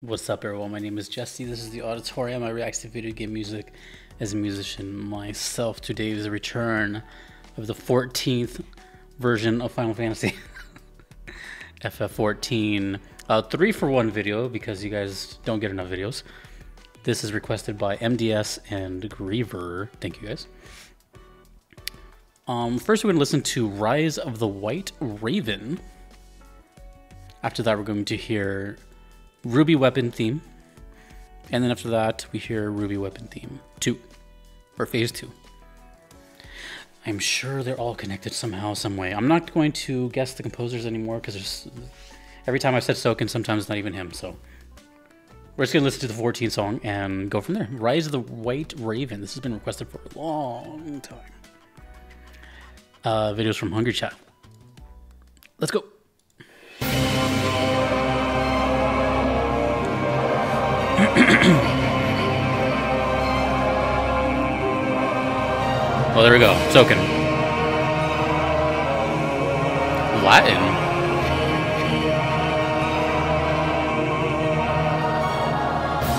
What's up, everyone? My name is Jesse. This is the Auditorium. I react to video game music as a musician myself. Today is the return of the 14th version of Final Fantasy FF14. 3-for-1 video because you guys don't get enough videos. This is requested by MDS and GRIEVER. Thank you, guys. First, we're going to listen to Rise of the White Raven. After that, we're going to hear Ruby Weapon theme, and then after that we hear Ruby Weapon theme 2, or phase 2. I'm sure they're all connected somehow, some way. I'm not going to guess the composers anymore because every time I've said Soken, sometimes it's not even him. So we're just gonna listen to the 14th song and go from there. Rise of the White Raven. This has been requested for a long time. Videos from Hungry Chat. Let's go. Oh, there we go. Soken. Latin.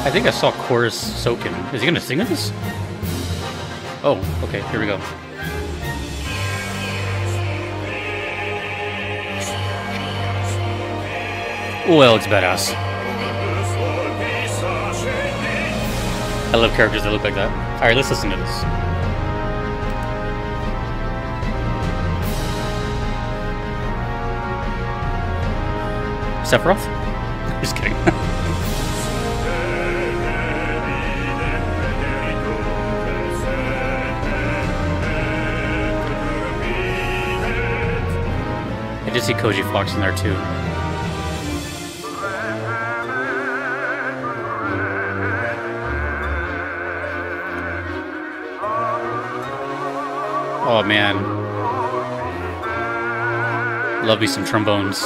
I think I saw chorus Soken. Is he gonna sing with this? Oh, okay. Here we go. Oh, that looks badass. I love characters that look like that. Alright, let's listen to this. Sephiroth? Just kidding. I just see Koji Fox in there too. Oh man, love me some trombones.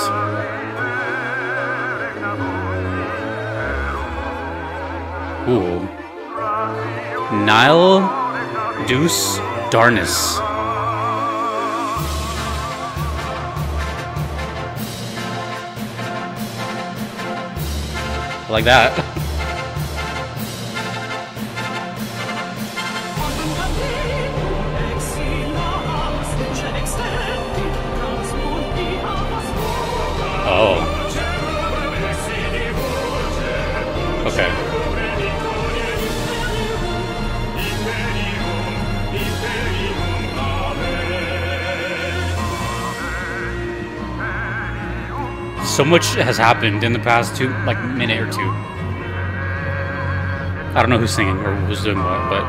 Ooh, Nile Deuce Darnus. I like that. Oh. Okay. So much has happened in the past minute or two. I don't know who's singing or who's doing what, but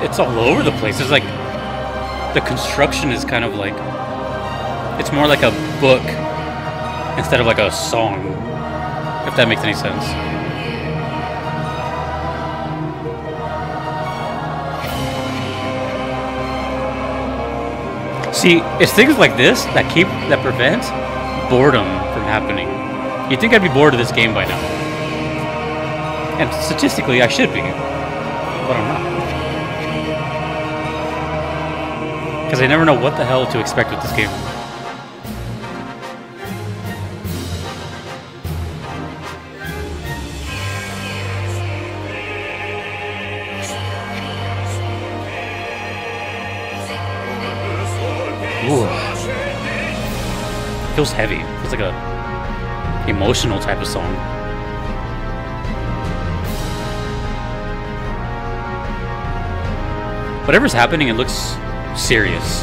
it's all over the place. It's like the construction is kind of like, it's more like a book instead of like a song, if that makes any sense. See, it's things like this that prevent boredom from happening. You'd think I'd be bored of this game by now. And statistically I should be, but I'm not. Because I never know what the hell to expect with this game. Ooh. It feels heavy. It feels like a emotional type of song. Whatever's happening, it looks serious.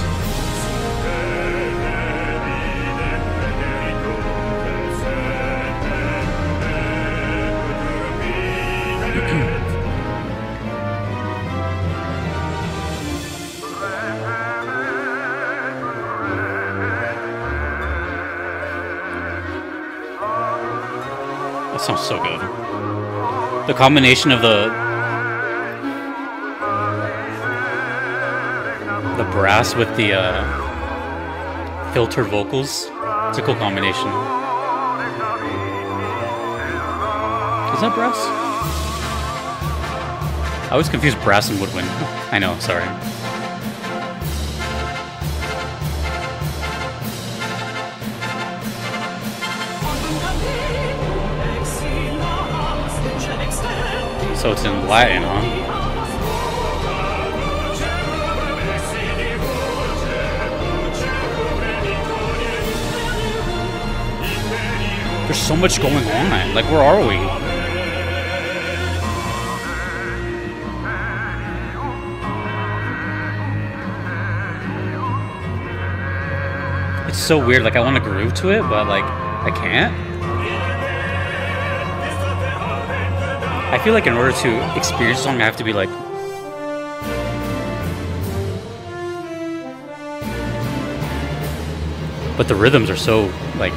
That sounds so good. The combination of the brass with the filtered vocals. It's a cool combination. Is that brass? I always confuse brass and woodwind. I know, sorry. So it's in Latin, huh? There's so much going on. Like, where are we? It's so weird. Like, I want to groove to it, but like, I can't. I feel like in order to experience a song, I have to be like... But the rhythms are so, like...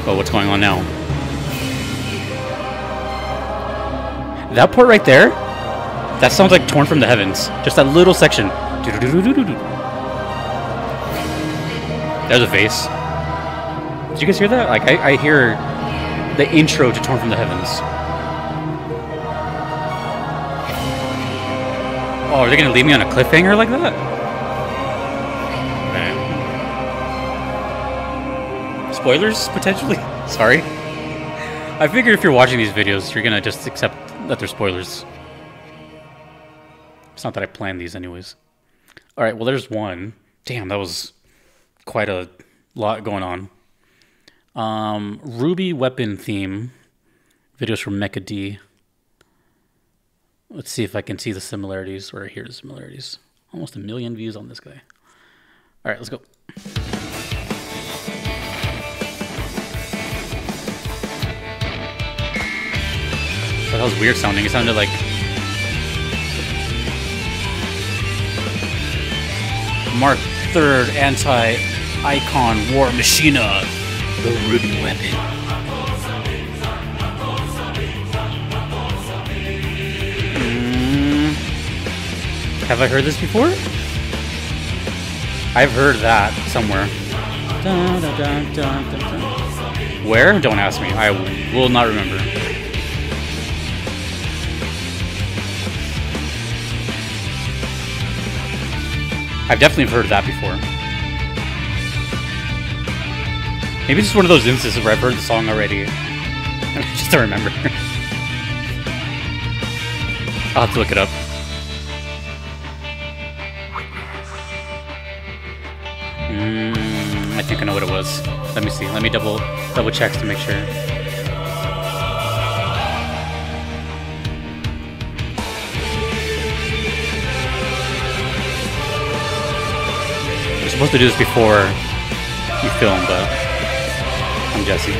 Oh, what's going on now? That part right there, that sounds like Torn from the Heavens. Just that little section. There's a vase. Did you guys hear that? Like, I hear the intro to Torn from the Heavens. Oh, are they gonna leave me on a cliffhanger like that? Man. Spoilers, potentially? Sorry. I figured if you're watching these videos, you're gonna just accept that they're spoilers. It's not that I planned these anyways. Alright, well there's one. Damn, that was quite a lot going on. Ruby weapon theme. Videos from Mecha D. Let's see if I can see the similarities or hear the similarities. Almost 1 million views on this guy. Alright, let's go. That was weird sounding. It sounded like Mark III anti-icon war machina. The Ruby weapon. Have I heard this before? I've heard that somewhere. Dun, dun, dun, dun, dun, dun. Where? Don't ask me. I will not remember. I've definitely heard that before. Maybe it's just one of those instances where I've heard the song already. I just don't remember. I'll have to look it up. I think I know what it was. Let me see. Let me double check to make sure. You're supposed to do this before you film, but I'm Jesse.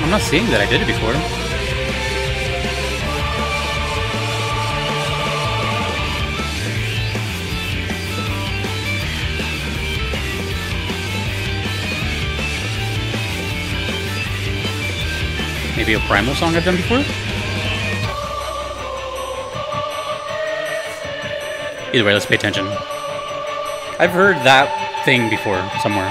I'm not seeing that I did it before. Maybe a Primal song I've done before? Either way, let's pay attention. I've heard that thing before, somewhere.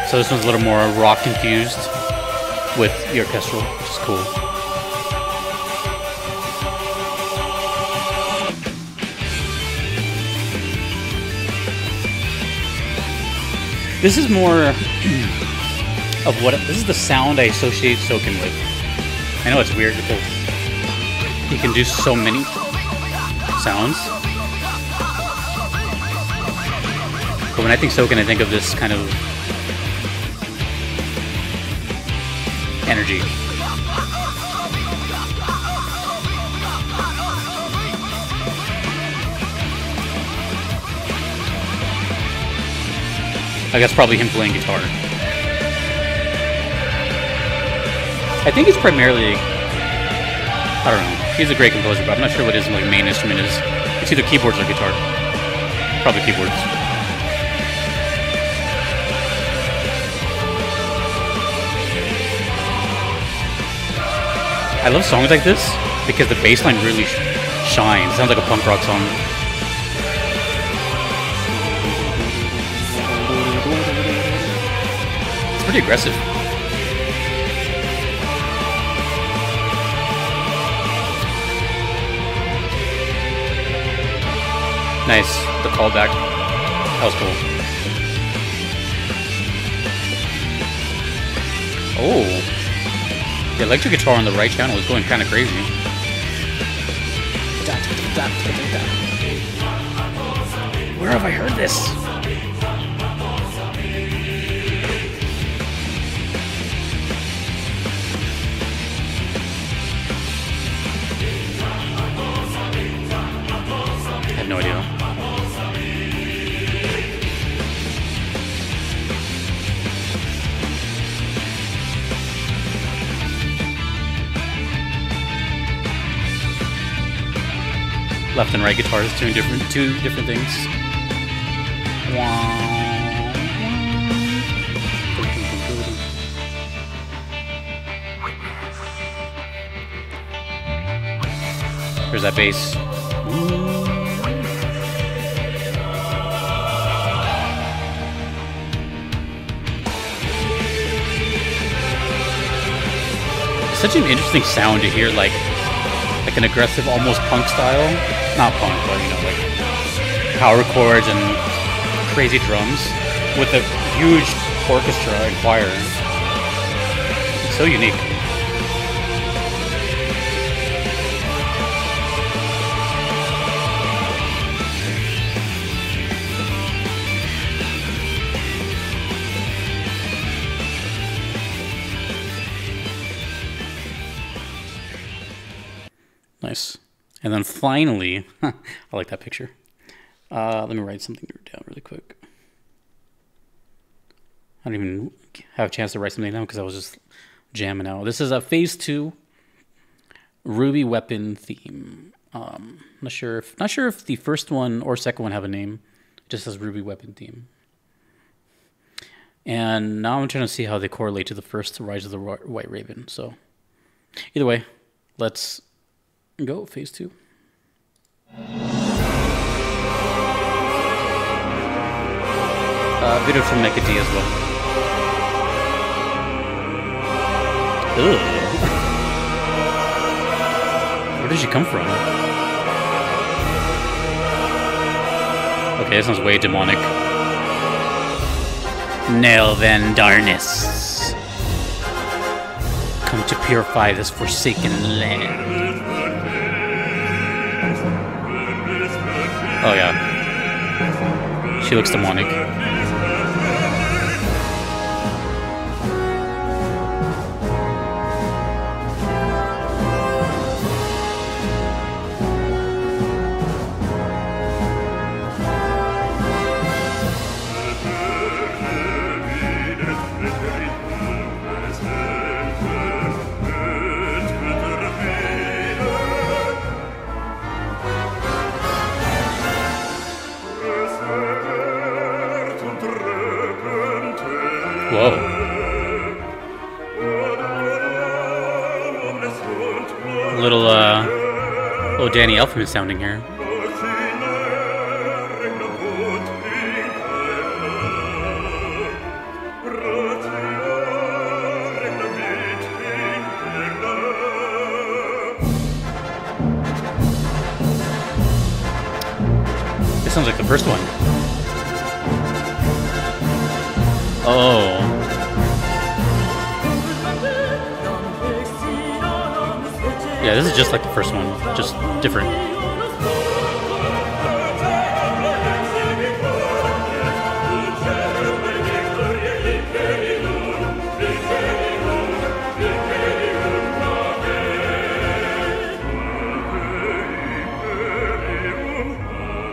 So this one's a little more rock infused with the orchestral, which is cool. This is more of what, this is the sound I associate Soken with. I know it's weird because he can do so many sounds. But when I think Soken, I think of this kind of energy. I guess probably him playing guitar. I think he's primarily, I don't know, he's a great composer, but I'm not sure what his like main instrument is. It's either keyboards or guitar. Probably keyboards. I love songs like this because the bass line really shines. It sounds like a punk rock song. It's pretty aggressive. Nice. The callback. That was cool. Oh. The electric guitar on the right channel is going kind of crazy. Where have I heard this? I have no idea. Left and right guitars doing two different things. There's that bass. It's such an interesting sound to hear, like an aggressive, almost punk style. Not punk, but you know, like power chords and crazy drums with a huge orchestra and choir. It's so unique. Nice. And then finally, I like that picture. Let me write something down really quick. I don't even have a chance to write something down because I was just jamming out. This is a Phase 2 Ruby weapon theme. Not sure if the first one or second one have a name. It just says Ruby weapon theme. And now I'm trying to see how they correlate to the first Rise of the White Raven. So either way, let's go Phase 2. Video from Mecha D as well. Ugh. Where did she come from? Okay, this sounds way demonic. Nail then, darkness. Come to purify this forsaken land. Oh yeah. She looks demonic. Whoa. Little Danny Elfman sounding here. This sounds like the first one. Oh. Yeah, this is just like the first one, just different.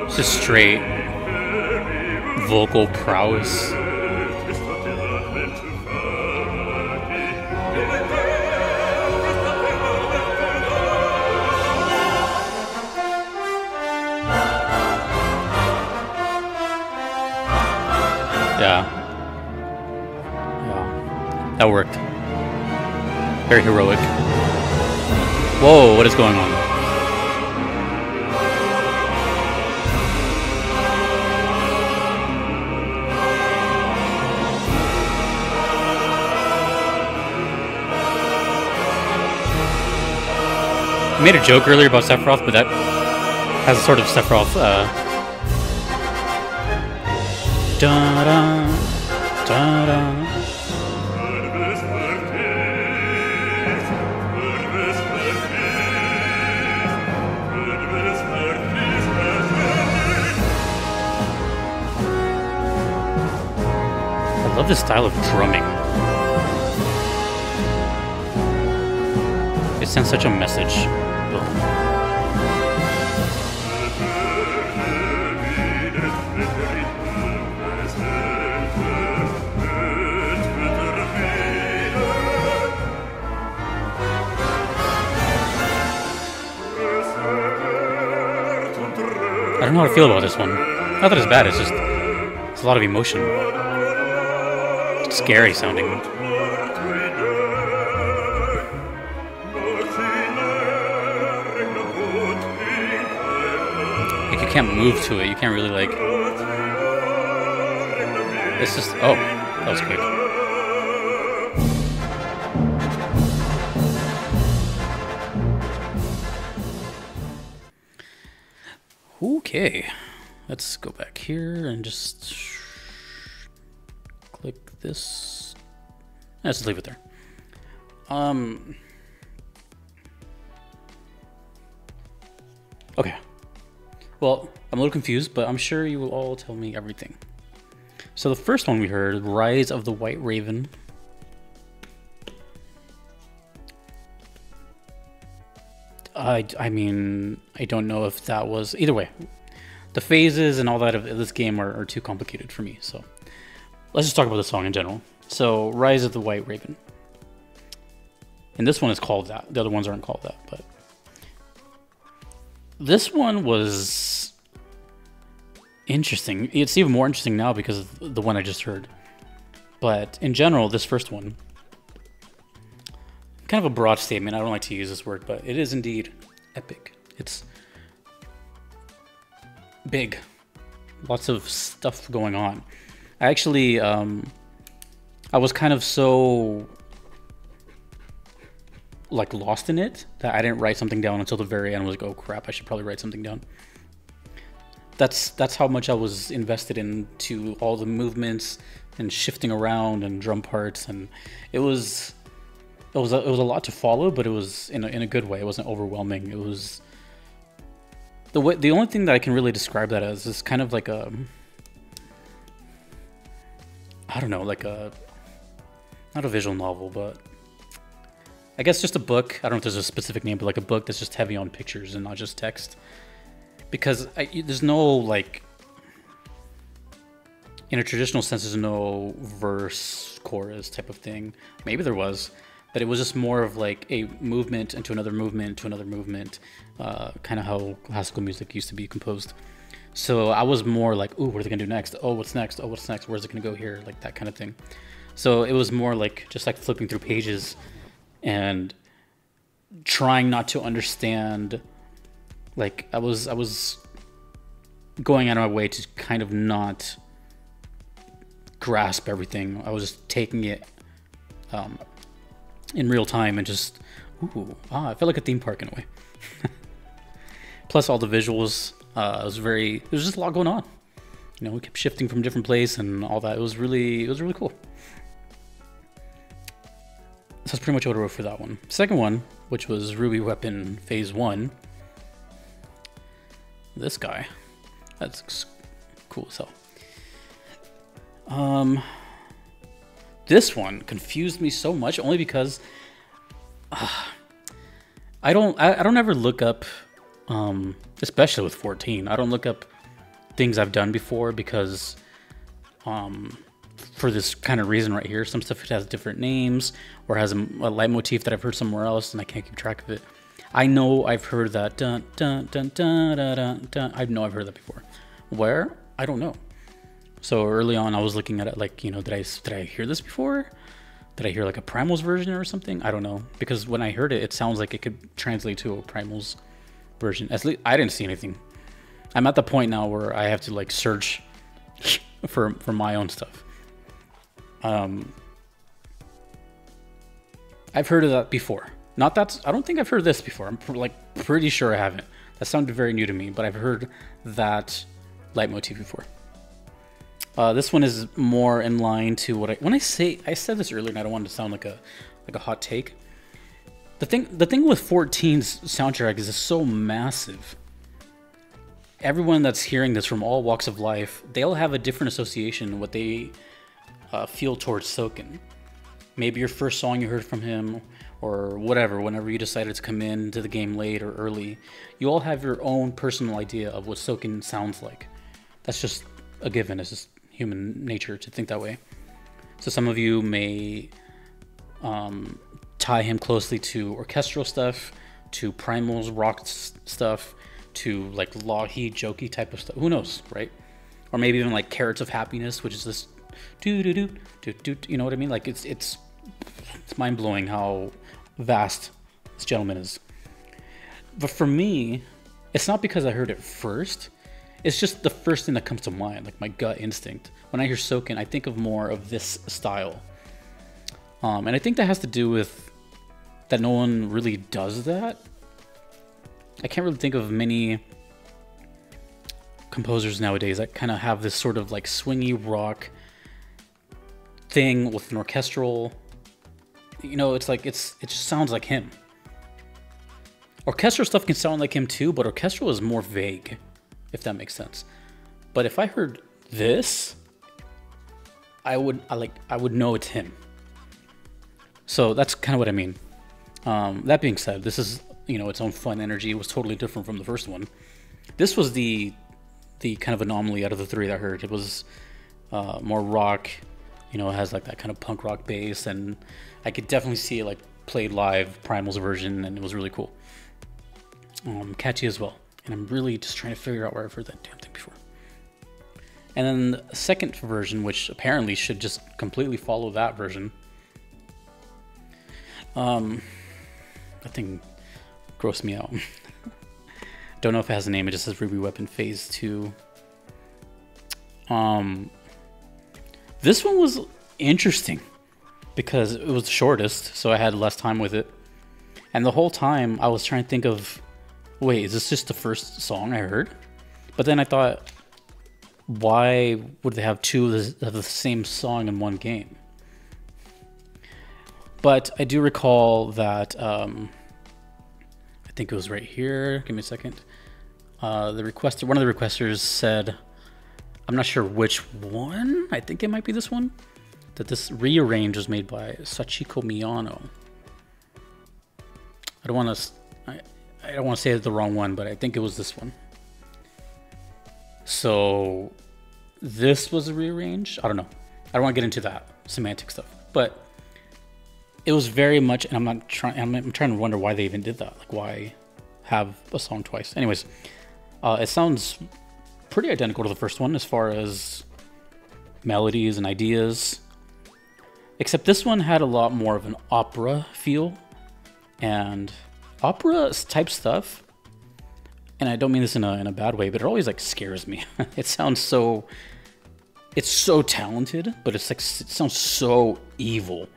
It's just straight vocal prowess. Yeah. Yeah. That worked. Very heroic. Whoa, what is going on? I made a joke earlier about Sephiroth, but that has a sort of Sephiroth, da-da, da-da. I love this style of drumming. It sends such a message. I don't know how to feel about this one. Not that it's bad, it's just it's a lot of emotion. It's scary sounding. Like you can't move to it, you can't really like. It's just oh, that was quick. Okay, let's go back here and just click this. Let's just leave it there. Okay. Well, I'm a little confused, but I'm sure you will all tell me everything. So the first one we heard, Rise of the White Raven. I mean, I don't know if that was... Either way, the phases and all that of this game are too complicated for me, so... Let's just talk about the song in general. So, Rise of the White Raven. And this one is called that. The other ones aren't called that, but... This one was... interesting. It's even more interesting now because of the one I just heard. But, in general, this first one... Kind of a broad statement. I don't like to use this word, but it is indeed epic. It's big. Lots of stuff going on. I actually, I was kind of so like lost in it that I didn't write something down until the very end. I was like, oh crap, I should probably write something down. That's how much I was invested into all the movements and shifting around and drum parts, and it was a lot to follow, but it was in a good way. It wasn't overwhelming. It was the only thing that I can really describe that as is kind of like a, I don't know, like a, not a visual novel, but I guess just a book. I don't know if there's a specific name, but like a book that's just heavy on pictures and not just text. Because there's no, like, in a traditional sense, there's no verse, chorus type of thing. Maybe there was. But it was just more of like a movement into another movement to another movement, kind of how classical music used to be composed. So I was more like, ooh, what are they gonna do next? Oh, what's next? Oh, what's next? Where's it gonna go here? Like that kind of thing. So it was more like just like flipping through pages and trying not to understand. Like I was going out of my way to kind of not grasp everything. I was just taking it in real time and just, I felt like a theme park in a way. Plus all the visuals, there was just a lot going on. You know, we kept shifting from different place and all that. It was really cool. So that's pretty much what I wrote for that one. Second one, which was Ruby Weapon Phase 1. This guy, that's cool as hell. This one confused me so much only because I don't ever look up, especially with 14. I don't look up things I've done before because for this kind of reason right here. Some stuff has different names or has a leitmotif that I've heard somewhere else and I can't keep track of it. I know I've heard that dun dun dun dun dun dun dun. I know I've heard that before. Where? I don't know. So early on, I was looking at it like, you know, did I hear this before? Did I hear like a Primals version or something? I don't know, because when I heard it, it sounds like it could translate to a Primals version. At least I didn't see anything. I'm at the point now where I have to like search for my own stuff. I've heard of that before. Not that I don't think I've heard this before. I'm pretty sure I haven't. That sounded very new to me, but I've heard that leitmotif before. This one is more in line to what I said this earlier, and I don't want to sound like a hot take. The thing with 14's soundtrack is it's so massive. Everyone that's hearing this from all walks of life, they'll have a different association what they feel towards Soken. Maybe your first song you heard from him, or whatever, whenever you decided to come into the game late or early, you all have your own personal idea of what Soken sounds like. That's just a given. It's just human nature to think that way. So some of you may tie him closely to orchestral stuff, to Primal's rock stuff, to like Lahi jokey type of stuff. Who knows, right? Or maybe even like Carrots of Happiness, which is this do do do do do. You know what I mean? Like it's mind blowing how vast this gentleman is. But for me, it's not because I heard it first. It's just the first thing that comes to mind, like my gut instinct. When I hear Soken, I think of more of this style. And I think that has to do with that no one really does that. I can't really think of many composers nowadays that kind of have this sort of like swingy rock thing with an orchestral. You know, it's like it just sounds like him. Orchestral stuff can sound like him too, but orchestral is more vague, if that makes sense. But if I heard this, I would know it's him. So that's kind of what I mean. That being said, this is, you know, its own fun energy. It was totally different from the first one. This was the kind of anomaly out of the three that I heard. It was more rock. You know, it has like that kind of punk rock bass, and I could definitely see it like played live, Primal's version, and it was really cool. Catchy as well. And I'm really just trying to figure out where I've heard that damn thing before. And then the second version, which apparently should just completely follow that version. That thing grossed me out. Don't know if it has a name, it just says Ruby Weapon Phase 2. This one was interesting because it was the shortest, so I had less time with it. And the whole time I was trying to think of, wait, is this just the first song I heard? But then I thought, why would they have two of the same song in one game? But I do recall that, I think it was right here. Give me a second. One of the requesters said, I'm not sure which one. I think it might be this one. That this rearrange was made by Sachiko Miyano. I don't want to say the wrong one, but I think it was this one. So this was a rearrange. I don't know. I don't want to get into that semantic stuff, but it was very much. And I'm trying to wonder why they even did that. Like, why have a song twice? Anyways, it sounds pretty identical to the first one as far as melodies and ideas, except this one had a lot more of an opera feel and opera type stuff. And I don't mean this in a bad way, but it always like scares me. It sounds so, it's so talented, but it's like, it sounds so evil,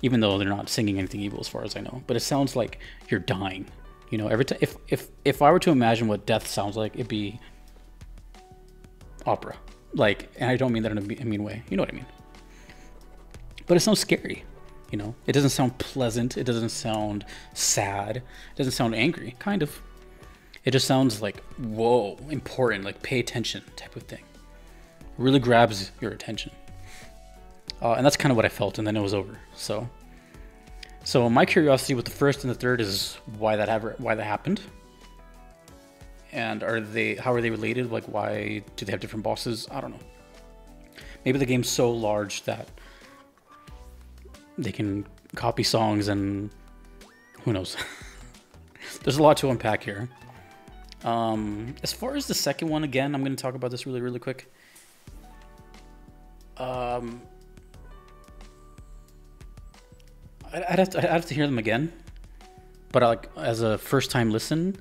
even though they're not singing anything evil as far as I know. But it sounds like you're dying. You know, every time if I were to imagine what death sounds like, it'd be opera. Like, and I don't mean that in a mean way. You know what I mean? But it sounds scary. You know, it doesn't sound pleasant. It doesn't sound sad. It doesn't sound angry. Kind of. It just sounds like, whoa, important, like pay attention type of thing. It really grabs your attention. And that's kind of what I felt, and then it was over. So my curiosity with the first and the third is why that happened. And how are they related? Like, why do they have different bosses? I don't know. Maybe the game's so large that they can copy songs, and who knows. There's a lot to unpack here. As far as the second one, again, I'm going to talk about this really, really quick. I'd have to hear them again, but like as a first time listen,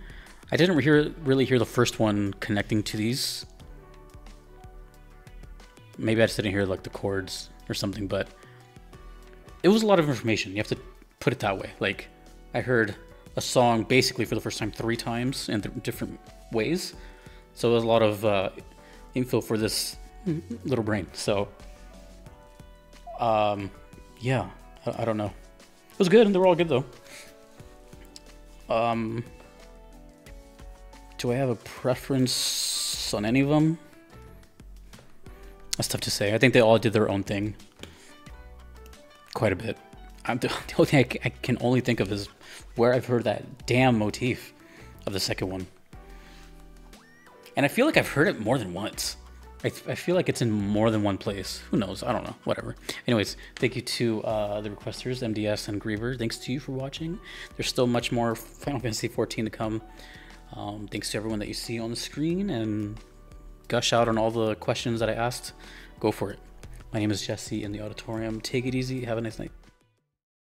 I didn't really hear the first one connecting to these. Maybe I just didn't hear like the chords or something, but it was a lot of information. You have to put it that way. Like I heard a song basically for the first time 3 times in different ways, so it was a lot of info for this little brain. So yeah, I don't know. It was good, and they were all good though. Do I have a preference on any of them? That's tough to say. I think they all did their own thing quite a bit. The only thing I can only think of is where I've heard that damn motif of the second one. And I feel like I've heard it more than once. I feel like it's in more than one place. Who knows? I don't know. Whatever. Anyways, thank you to the requesters, MDS and GRIEVER. Thanks to you for watching. There's still much more Final Fantasy XIV to come. Thanks to everyone that you see on the screen, and gush out on all the questions that I asked. Go for it. My name is Jesse in the auditorium. Take it easy. Have a nice night.